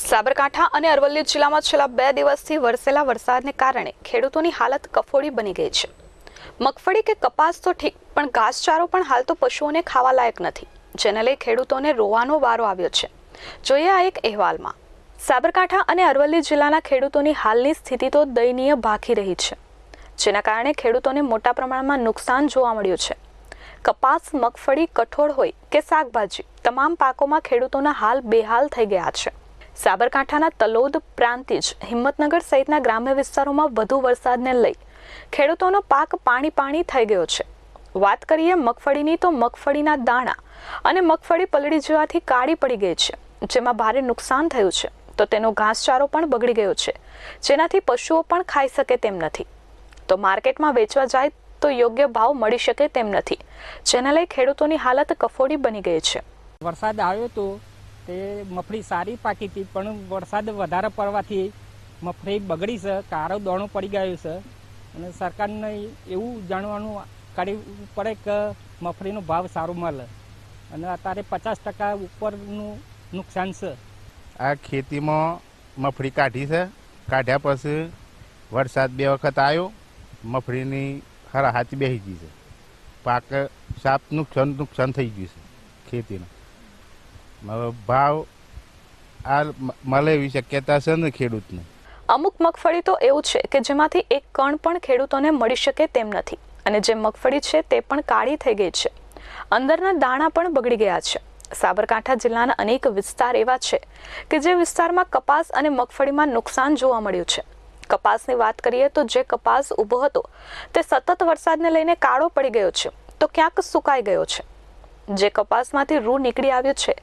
સાબરકાંઠા અને અરવલ્લી જિલ્લામાં છેલ્લા 2 દિવસથી વરસેલા વરસાદને કારણે ખેડૂતોની હાલત કફોડી બની ગઈ છે। મગફળી કે કપાસ તો ઠીક, પણ ઘાસચારો પણ હાલ તો પશુઓને ખાવા લાયક નથી, જેને લઈ ખેડૂતોને રોવાનો વારો આવ્યો છે। જોઈએ આ એક અહેવાલમાં। સાબરકાંઠા અને અરવલ્લી જિલ્લાના ખેડૂતોની હાલની સ્થિતિ તો દયનીય ભાખી રહી છે, જેના કારણે ખેડૂતોને મોટા પ્રમાણમાં નુકસાન જોવા મળ્યું છે। કપાસ, મગફળી, કઠોળ હોય કે શાકભાજી, તમામ પાકોમાં ખેડૂતોના હાલ બેહાલ થઈ ગયા છે। સાબરકાંઠાના તલોદ, પ્રાંતિજ, હિંમતનગર સહિતના ગ્રામ્ય વિસ્તારોમાં વધુ વરસાદને લઈ ખેડૂતોનો પાક પાણી થઈ ગયો છે। વાત કરીએ મગફળીની તો મગફળીના દાણા અને મગફળી પલળી જવાથી કાળી પડી ગઈ છે, જેમાં ભારે નુકસાન થયું છે। તો તેનો ઘાસચારો પણ બગડી ગયો છે, જેનાથી પશુઓ પણ ખાઈ શકે તેમ નથી। તો માર્કેટમાં વેચવા જાય તો યોગ્ય ભાવ મળી શકે તેમ નથી, જેને લઈ ખેડૂતોની હાલત કફોડી બની ગઈ છે। વરસાદ આવ્યો તો તે મગફળી સારી પાકી હતી, પણ વરસાદ વધારે પડવાથી મગફળી બગડી છે, કાળો દાણો પડી ગયો છે। અને સરકારને એવું જાણવાનું કાઢવું પડે કે મગફળીનો ભાવ સારો મળે, અને અત્યારે 50% ઉપરનું નુકસાન છે। આ ખેતીમાં મગફળી કાઢી છે, કાઢ્યા પછી વરસાદ 2 વખત આવ્યો, મગફળીની હરાહાતી બેસી ગઈ છે, પાક સાપ નુકસાન થઈ ગયું છે ખેતીનું। ભાવ આ મળે એવી શક્યતા છે ને ખેડૂતને। અમુક મગફળી તો એવું છે કે જેમાંથી એક કણ પણ ખેડૂતોને મળી શકે તેમ નથી, અને જે મગફળી છે તે પણ કાળી થઈ ગઈ છે, અંદરના દાણા પણ બગડી ગયા છે। સાબરકાંઠા જિલ્લાના અનેક વિસ્તાર એવા છે કે જે વિસ્તારમાં કપાસ અને મગફળીમાં નુકસાન જોવા મળ્યું છે। કપાસની વાત કરીએ તો જે કપાસ ઊભો હતો તે સતત વરસાદને લઈને કાળો પડી ગયો છે, તો ક્યાંક સુકાઈ ગયો છે। જે કપાસમાંથી રૂ નીકળી આવ્યું છે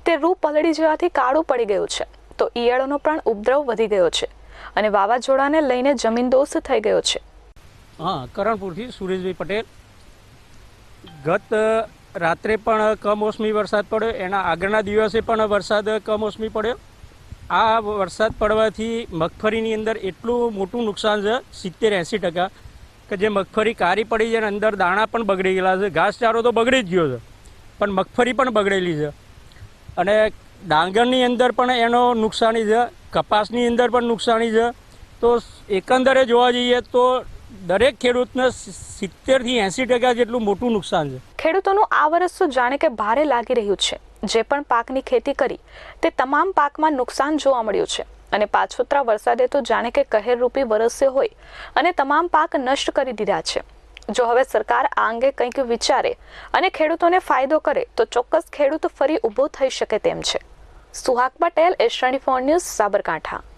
તે રૂ પલળી જવાથી કાળું પડી ગયું છે, તો ઈયળોનો પણ ઉપદ્રવ વધી ગયો છે અને વાવાઝોડાને લઈને જમીનદોસ્ત થઈ ગયો છે। હા, કરણપુરથી સુરેશભાઈ પટેલ। ગત રાત્રે પણ કમોસમી વરસાદ પડ્યો, એના આગળના દિવસે પણ વરસાદ કમોસમી પડ્યો। આ વરસાદ પડવાથી મગફળીની અંદર એટલું મોટું નુકસાન છે, 70-80%, કે જે મગફળી કાળી પડી છે અને અંદર દાણા પણ બગડી ગયેલા છે। ઘાસચારો તો બગડી જ ગયો છે, પણ મગફળી પણ બગડેલી છે, અને ડાંગરની અંદર પણ એનો નુકસાની છે, કપાસની અંદર પણ નુકસાની છે। તો એકંદરે જોવા જઈએ તો દરેક ખેડૂતને 70-80% જેટલું મોટું નુકસાન છે। ખેડૂતોનું આ વર્ષ તો જાણે કે ભારે લાગી રહ્યું છે। જે પણ પાકની ખેતી કરી તે તમામ પાકમાં નુકસાન જોવા મળ્યું છે, અને પાછોતરા વરસાદે તો જાણે કે કહેરરૂપી વરસ્યો હોય અને તમામ પાક નષ્ટ કરી દીધા છે। જો હવે સરકાર આ અંગે કંઈક વિચારે અને ખેડૂતોને ફાયદો કરે તો ચોક્કસ ખેડૂત ફરી ઊભો થઈ શકે તેમ છે। સુહાગ પટેલ, એસ24 ન્યૂઝ, સાબરકાંઠા।